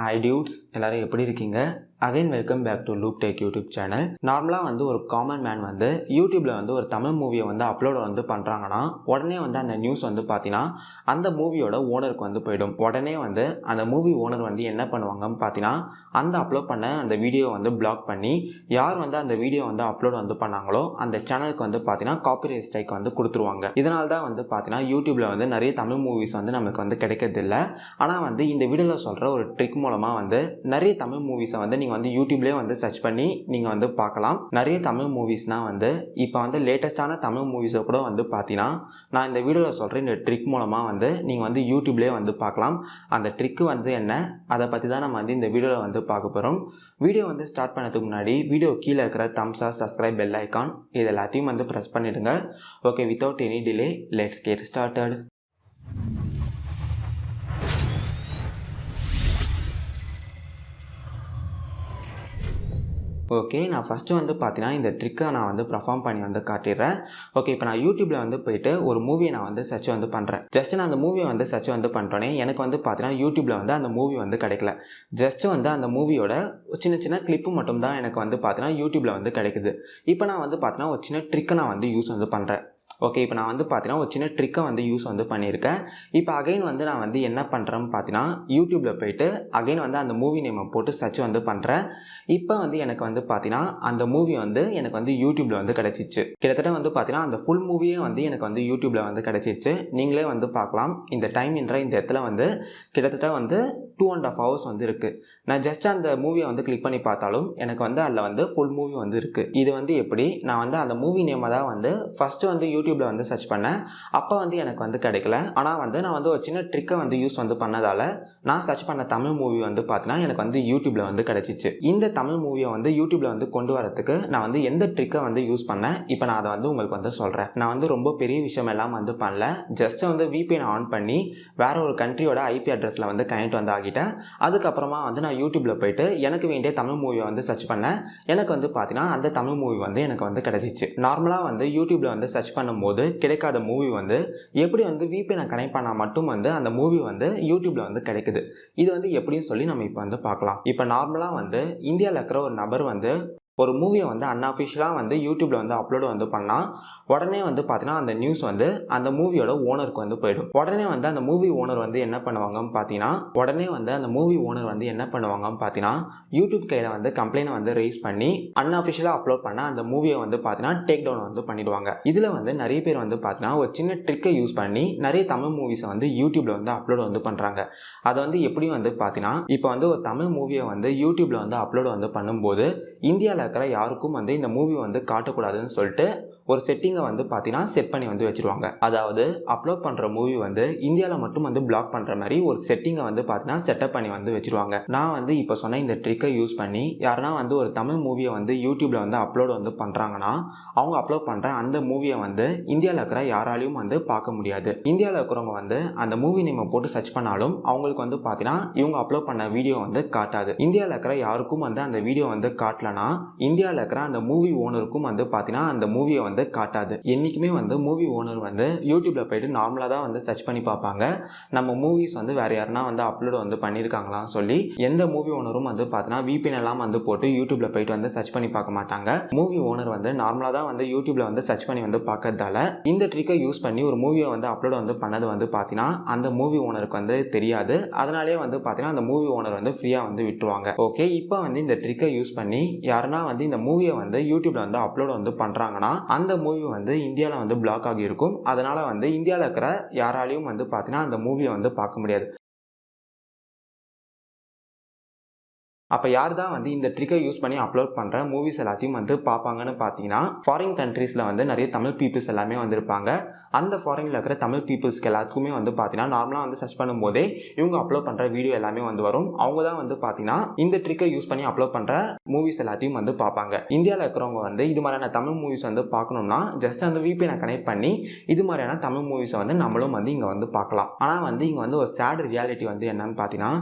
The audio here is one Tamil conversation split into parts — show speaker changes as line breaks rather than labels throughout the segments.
Hi dudes, எல்லாரும் எப்படி இருக்கீங்க? Again welcome back to Loop Tech YouTube channel. நார்மலா ஒரு காமன் மேன் YouTubeல ஒரு தமிழ் மூவியை அப்லோட் பண்றாங்கன்னா உடனே அந்த நியூஸ் பாத்தீனா அந்த மூவியோட ஓனருக்கு போய்டும். உடனே அந்த மூவி ஓனர் என்ன பண்ணுவாங்கன்னு பாத்தீனா அந்த அப்லோட் பண்ண அந்த வீடியோ பிளாக் பண்ணி யார் அந்த வீடியோ அப்லோட் பண்ணாங்களோ அந்த சேனலுக்கு பாத்தீனா காப்பிரைட் ஸ்ட்ரைக் கொடுத்துருவாங்க. இதனால தான் பாத்தீனா YouTubeல நிறைய தமிழ் மூவிஸ் நமக்கு கிடைக்கிறது இல்ல. ஆனா இந்த வீடியோல சொல்ற ஒரு ட்ரிக் மூலமா நிறைய தமிழ் மூவிஸை நீங்க YouTubeலயே சர்ச் பண்ணி நீங்க பார்க்கலாம். நிறைய தமிழ் மூவிஸ்னா இப்போ லேட்டஸ்டான தமிழ் மூவிஸை கூட பாத்தீனா நான் இந்த வீடியோல சொல்ற இந்த ட்ரிக் மூலமா நீங்க YouTubeலயே பார்க்கலாம். அந்த ட்ரிக் என்ன அதை பத்தி தான் நம்ம இந்த வீடியோல பார்க்க போறோம். வீடியோ ஸ்டார்ட் பண்ணதுக்கு முன்னாடி வீடியோ கீழே இருக்கிற thumbs up, subscribe, bell icon இது எல்லாத்தையும் பிரஸ் பண்ணிடுங்க. Okay, without any delay let's get started. Okay, நான் ஃபஸ்ட்டு பார்த்தீங்கன்னா இந்த ட்ரிக்கை நான் பர்ஃபார்ம் பண்ணி காட்டிடுறேன். ஓகே, இப்போ நான் யூடியூப்பில் போயிட்டு ஒரு மூவியை நான் சர்ச் பண்ணுறேன். ஜஸ்ட் நான் அந்த மூவியை சர்ச் பண்ணிட்டோன்னே எனக்கு பார்த்தீங்கன்னா யூடியூப்பில் அந்த மூவி கிடைக்கல. ஜஸ்ட் அந்த மூவியோட சின்ன சின்ன கிளிப்பு மட்டும் தான் எனக்கு பார்த்தீங்கன்னா யூடியூப்பில் கிடைக்குது. இப்போ நான் பார்த்தீங்கன்னா ஒரு சின்ன ட்ரிக்கை நான் யூஸ் பண்ணுறேன். ஓகே, இப்போ நான் பார்த்தீங்கன்னா ஒரு சின்ன ட்ரிக்கை யூஸ் பண்ணியிருக்கேன். இப்போ அகைன் நான் என்ன பண்ணுறேன்னு பார்த்தீங்கன்னா யூடியூப்பில் போயிட்டு அகைன் அந்த மூவி நேமை போட்டு சர்ச் பண்ணுறேன். இப்போ எனக்கு பார்த்தீங்கன்னா அந்த மூவி எனக்கு யூடியூப்பில் கிடைச்சிச்சு. கிட்டத்தட்ட பார்த்தீங்கன்னா அந்த ஃபுல் மூவியே எனக்கு யூடியூப்பில் கிடைச்சிச்சு. நீங்களே பார்க்கலாம். இந்த டைம் என்ற இந்த இடத்துல கிட்டத்தட்ட 2.5 hours இருக்குது. நான் ஜஸ்ட் அந்த மூவியை கிளிக் பண்ணி பார்த்தாலும் எனக்கு அதில் ஃபுல் மூவி இருக்குது. இது எப்படி நான் அந்த மூவி நேமை தான் ஃபஸ்ட்டு யூடியூப்பில் சர்ச் பண்ணேன். அப்போ எனக்கு கிடைக்கல. ஆனால் நான் ஒரு சின்ன ட்ரிக்கை யூஸ் பண்ணதால் நான் சர்ச் பண்ண தமிழ் மூவி பார்த்தீங்கன்னா எனக்கு யூடியூப்பில் கிடைச்சிச்சு. இந்த தமிழ் மூவியை யூடியூப்பில் கொண்டு வரதுக்கு நான் எந்த ட்ரிக்கை யூஸ் பண்ணேன் இப்போ நான் அதை உங்களுக்கு சொல்கிறேன். நான் ரொம்ப பெரிய விஷயம் எல்லாம் பண்ணல. ஜஸ்ட் VPN ஆன் பண்ணி வேற ஒரு கண்ட்ரியோட IP அட்ரஸில் கனெக்ட் ஆகிட்டேன். அதுக்கப்புறமா நான் யூடியூப்பில் போயிட்டு எனக்கு வேண்டிய தமிழ் மூவியை சர்ச் பண்ணேன். எனக்கு பார்த்தீங்கன்னா அந்த தமிழ் மூவி எனக்கு கிடைச்சிச்சு. நார்மலாக யூடியூப்பில் சர்ச் பண்ணும்போது கிடைக்காத மூவி எப்படி VPN கனெக்ட் பண்ணால் மட்டும் அந்த மூவி யூடியூப்பில் கிடைக்குது. இது எப்படின்னு சொல்லி நம்ம இப்போ பார்க்கலாம். இப்போ நார்மலாக இந்தியாவில் இருக்கிற ஒரு நபர் ஒரு மூவியை அன்அஃபிஷியலாக யூடியூப்பில் அப்லோடு பண்ணால் உடனே பார்த்தீங்கன்னா அந்த நியூஸ் அந்த மூவியோட ஓனருக்கு போயிடும். உடனே அந்த மூவி ஓனர் என்ன பண்ணுவாங்கன்னு பார்த்தீங்கன்னா அந்த மூவி ஓனர் என்ன பண்ணுவாங்கன்னு பார்த்தீங்கன்னா யூடியூப் கையில் கம்ப்ளைண்ட் ரைஸ் பண்ணி அன்அஃபிஷியலாக அப்லோட் பண்ண அந்த மூவியை பார்த்தீங்கன்னா டேக் டவுன் பண்ணிடுவாங்க. இதில் நிறைய பேர் பார்த்தீங்கன்னா ஒரு சின்ன ட்ரிக்கை யூஸ் பண்ணி நிறைய தமிழ் மூவிஸை யூடியூப்பில் அப்லோடு பண்ணுறாங்க. அதை எப்படி பார்த்தீங்கன்னா இப்போ ஒரு தமிழ் மூவியை யூடியூப்பில் அப்லோடு பண்ணும்போது இந்தியாவில் இருக்கிற யாருக்கும் இந்த மூவி காட்டக்கூடாதுன்னு சொல்லிட்டு ஒரு செட்டிங்கை பார்த்தீங்கன்னா செட் பண்ணி வச்சிருவாங்க. அதாவது அப்லோட் பண்ணுற மூவி இந்தியாவில் மட்டும் பிளாக் பண்ணுற மாதிரி ஒரு செட்டிங்கை பார்த்தீங்கன்னா செட்டப் பண்ணி வச்சிருவாங்க. நான் இப்போ சொன்ன இந்த ட்ரிக்கை யூஸ் பண்ணி யாருன்னா ஒரு தமிழ் மூவியை யூடியூப்பில் அப்லோடு பண்ணுறாங்கன்னா அவங்க அப்லோட் பண்ணுற அந்த மூவியை இந்தியாவில் இருக்கிற யாராலையும் பார்க்க முடியாது. இந்தியாவில் இருக்கிறவங்க அந்த மூவி நேமை போட்டு சர்ச் பண்ணாலும் அவங்களுக்கு பார்த்தீங்கன்னா இவங்க அப்லோட் பண்ண வீடியோ காட்டாது. இந்தியாவில் இருக்கிற யாருக்கும் அந்த வீடியோ காட்டலனா இந்தியாவில் இருக்கிற அந்த மூவி ஓனருக்கும் பார்த்தீங்கன்னா அந்த மூவியை காட்டாது. என்னைக்குமே மூவி ஓனர் யூடியூப்ல போயிட்டு நார்மலா தான் சர்ச் பண்ணி பார்ப்பாங்க. நம்ம மூவிஸ் வேற யாருன்னா அப்லோட் பண்ணிருக்காங்களான்னு சொல்லி எந்த மூவி ஓனரும் பார்த்தீங்கன்னா VPN எல்லாம் போட்டு யூடியூப்ல போயிட்டு சர்ச் பண்ணி பார்க்க மாட்டாங்க. மூவி ஓனர் நார்மலா தான் யூடியூப்ல சர்ச் பண்ணி பார்க்கறதால இந்த ட்ரிக்கை யூஸ் பண்ணி ஒரு மூவியை அப்லோட் பண்ணது பார்த்தீங்கன்னா அந்த மூவி ஓனருக்கு தெரியாது. அதனாலே பார்த்தீங்கன்னா அந்த மூவி ஓனர் ஃப்ரீயா விட்டுருவாங்க. ஓகே, இப்போ இந்த ட்ரிக்கை யூஸ் பண்ணி யாருன்னா இந்த மூவியை யூடியூப்ல அப்லோட் பண்றாங்கன்னா அந்த மூவி இந்தியாவில் பிளாக் ஆகி இருக்கும். அதனால இந்தியாவில் இருக்கிற யாராலையும் பார்த்தீங்கன்னா அந்த மூவியை பார்க்க முடியாது. அப்போ யார் தான் இந்த ட்ரிக்கை யூஸ் பண்ணி அப்லோட் பண்ணுற மூவிஸ் எல்லாத்தையும் பார்ப்பாங்கன்னு பார்த்தீங்கன்னா ஃபாரின் கண்ட்ரீஸில் நிறைய தமிழ் பீப்புள்ஸ் எல்லாமே இருப்பாங்க. அந்த ஃபாரினில் இருக்கிற தமிழ் பீப்புள்ஸ்க்கு எல்லாத்துக்குமே பார்த்தீங்கன்னா நார்மலாக சர்ச் பண்ணும்போதே இவங்க அப்லோட் பண்ணுற வீடியோ எல்லாமே வரும். அவங்க தான் பார்த்தீங்கன்னா இந்த ட்ரிக்கை யூஸ் பண்ணி அப்லோட் பண்ணுற மூவிஸ் எல்லாத்தையும் பார்ப்பாங்க. இந்தியாவில் இருக்கிறவங்க இது மாதிரியான தமிழ் மூவிஸ் பார்க்கணும்னா ஜஸ்ட் அந்த VPN கனெக்ட் பண்ணி இது மாதிரியான தமிழ் மூவிஸை நம்மளும் இங்கே பார்க்கலாம். ஆனால் இங்கே ஒரு சேட் ரியாலிட்டி என்னன்னு பார்த்தீங்கன்னா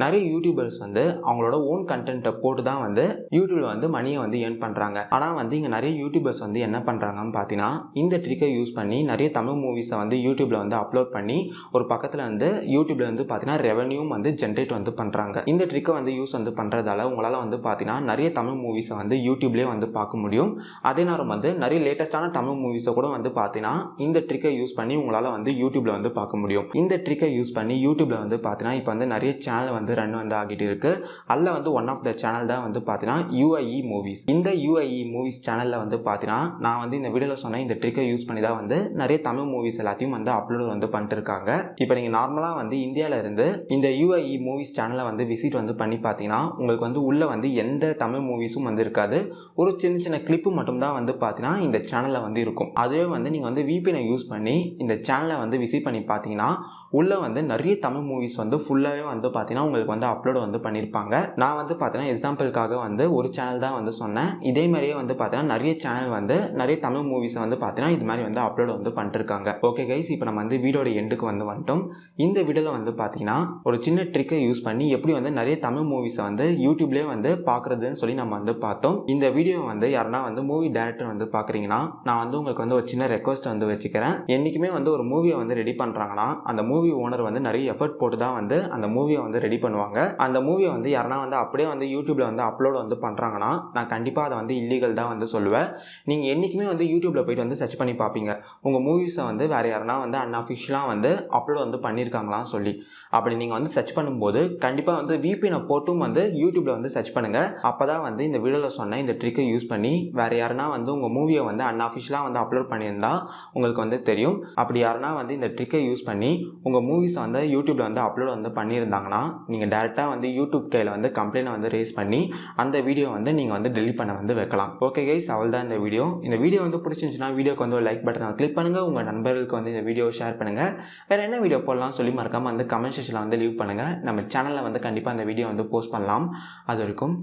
நிறைய யூடியூபர்ஸ் அவங்களோட ஓன் கண்டென்ட்டை போட்டு தான் யூடியூப்ல மணியை ஏர்ன் பண்ணுறாங்க. ஆனால் இங்கே நிறைய யூடியூபர்ஸ் என்ன பண்ணுறாங்கன்னு பார்த்தீங்கன்னா இந்த ட்ரிக்கை யூஸ் பண்ணி நிறைய தமிழ் மூவிஸை வந்து யூடியூப்ல வந்து அப்லோட் பண்ணி ஒரு பக்கத்தில் வந்து யூடியூப்ல வந்து பார்த்தீங்கன்னா ரெவன்யூவும் வந்து ஜென்ரேட் வந்து பண்ணுறாங்க. இந்த ட்ரிக்கை வந்து யூஸ் வந்து பண்ணுறதால உங்களால் வந்து பார்த்தீங்கன்னா நிறைய தமிழ் மூவிஸை வந்து யூடியூப்லேயே வந்து பார்க்க முடியும். அதே நேரம் வந்து நிறைய லேட்டஸ்டான தமிழ் மூவிஸை கூட வந்து பார்த்தீங்கன்னா இந்த ட்ரிக்கை யூஸ் பண்ணி உங்களால் வந்து யூடியூப்ல வந்து பார்க்க முடியும். இந்த ட்ரிக்கை யூஸ் பண்ணி யூடியூப்ல வந்து பார்த்தீங்கன்னா இப்போ வந்து நிறைய சேனல் வந்து ரன் வந்து ஆகிட்டு இருக்கு. அதில் வந்து ஒன் ஆஃப் த சேனல் தான் வந்து பார்த்தீங்கன்னா UIE மூவிஸ். இந்த UIE மூவிஸ் சேனலில் வந்து பார்த்தீங்கன்னா நான் வந்து இந்த வீடியோவில் சொன்ன இந்த ட்ரிக்கை யூஸ் பண்ணி தான் வந்து நிறைய தமிழ் மூவிஸ் எல்லாத்தையும் வந்து அப்லோட் வந்து பண்ணிட்டு இருக்காங்க. இப்போ நீங்கள் நார்மலாக வந்து இந்தியாவில் இருந்து இந்த UIE மூவிஸ் சேனலை வந்து விசிட் வந்து பண்ணி பார்த்தீங்கன்னா உங்களுக்கு வந்து உள்ள வந்து எந்த தமிழ் மூவிஸும் வந்து இருக்காது. ஒரு சின்ன சின்ன கிளிப்பு மட்டும்தான் வந்து பார்த்தீங்கன்னா இந்த சேனலில் வந்து இருக்கும். அதுவே வந்து நீங்கள் வந்து VPN யூஸ் பண்ணி இந்த சேனலை வந்து விசிட் பண்ணி பார்த்தீங்கன்னா உள்ள வந்து நிறைய தமிழ் மூவிஸ் வந்து ஃபுல்லாகவே வந்து பார்த்தீங்கன்னா உங்களுக்கு வந்து அப்லோட் வந்து பண்ணியிருப்பாங்க. நான் வந்து பார்த்தீங்கன்னா எக்ஸாம்பிளுக்காக வந்து ஒரு சேனல் தான் வந்து சொன்னேன். இதே மாதிரியே வந்து பார்த்தீங்கன்னா நிறைய சேனல் வந்து நிறைய தமிழ் மூவிஸை வந்து பார்த்தீங்கன்னா இது மாதிரி வந்து அப்லோட் வந்து பண்ணிருக்காங்க. ஓகே கைஸ், இப்போ நம்ம வந்து வீடியோட எண்டுக்கு வந்து வந்துட்டோம். இந்த வீடியோவில் வந்து பார்த்தீங்கன்னா ஒரு சின்ன ட்ரிக்கை யூஸ் பண்ணி எப்படி வந்து நிறைய தமிழ் மூவிஸை வந்து யூடியூப்லேயே வந்து பார்க்குறதுன்னு சொல்லி நம்ம வந்து பார்த்தோம். இந்த வீடியோ வந்து யாருன்னா வந்து மூவி டைரக்டர் வந்து பார்க்குறீங்கன்னா நான் வந்து உங்களுக்கு வந்து ஒரு சின்ன ரெக்வஸ்ட் வந்து வச்சுக்கிறேன். என்றைக்குமே வந்து ஒரு மூவியை வந்து ரெடி பண்ணுறாங்கன்னா அந்த மூவி ஓனர் வந்து நிறைய எஃபர்ட் போட்டு தான் வந்து அந்த மூவியை வந்து ரெடி பண்ணுவாங்க. அந்த மூவியை வந்து யாருன்னா வந்து அப்படியே வந்து யூடியூப்ல வந்து அப்லோட் வந்து பண்ணுறாங்கன்னா நான் கண்டிப்பாக அதை வந்து இல்லீகல் தான் வந்து சொல்லுவேன். நீங்கள் என்றைக்குமே வந்து யூடியூப்ல போயிட்டு வந்து சர்ச் பண்ணி பார்ப்பீங்க உங்கள் மூவிஸை வந்து வேறு யாருன்னா வந்து அன்அஃபிஷியலாக வந்து அப்லோட் வந்து பண்ணியிருக்காங்களான்னு சொல்லி. அப்படி நீங்கள் வந்து சர்ச் பண்ணும்போது கண்டிப்பாக வந்து VPN போட்டும் வந்து யூடியூப்ல வந்து சர்ச் பண்ணுங்கள். அப்போ தான் வந்து இந்த வீடியோவில் சொன்ன இந்த ட்ரிக்கை யூஸ் பண்ணி வேறு யாருன்னா வந்து உங்கள் மூவியை வந்து அன்அஃபிஷியலாக வந்து அப்லோட் பண்ணியிருந்தா உங்களுக்கு வந்து தெரியும். அப்படி யாருன்னா வந்து இந்த ட்ரிக்கை யூஸ் பண்ணி உங்கள் மூவிஸை வந்து யூடியூப்ல வந்து அப்லோட் வந்து பண்ணியிருந்தாங்கன்னா நீங்கள் டேரெக்டாக வந்து யூடியூப் கையில் வந்து கம்ப்ளைண்ட் வந்து ரேஸ் பண்ணி அந்த வீடியோ வந்து நீங்கள் வந்து டெலீட் பண்ண வந்து வைக்கலாம். ஓகே கைஸ், அவள் தான் இந்த வீடியோ. இந்த வீடியோ வந்து பிடிச்சிருந்துச்சுன்னா வீடியோக்கு வந்து ஒரு லைக் பட்டனை கிளிக் பண்ணுங்கள். உங்கள் நண்பர்களுக்கு வந்து இந்த வீடியோ ஷேர் பண்ணுங்கள். வேறு என்ன வீடியோ போடலாம் சொல்லி மறக்காமல் வந்து கமெண்ட் செக்ஷனில் வந்து லீவ் பண்ணுங்கள். நம்ம சேனலில் வந்து கண்டிப்பாக அந்த வீடியோ வந்து போஸ்ட் பண்ணலாம். அது வரைக்கும்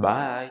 பாய்.